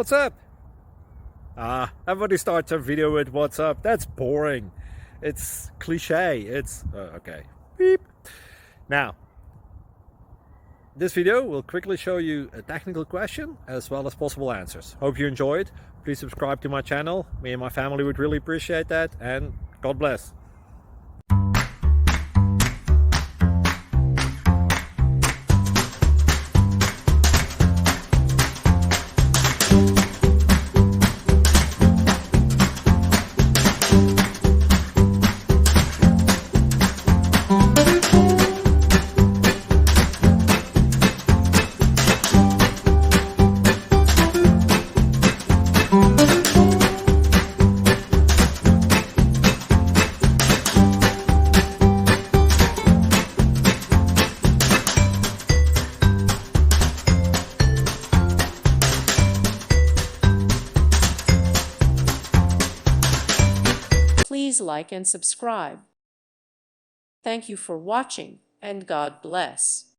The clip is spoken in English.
What's up? Everybody starts a video with what's up. That's boring. It's cliche. It's okay. Beep. Now, this video will quickly show you a technical question as well as possible answers. Hope you enjoyed. Please subscribe to my channel. Me and my family would really appreciate that, and God bless. Please like and subscribe. Thank you for watching, and God bless.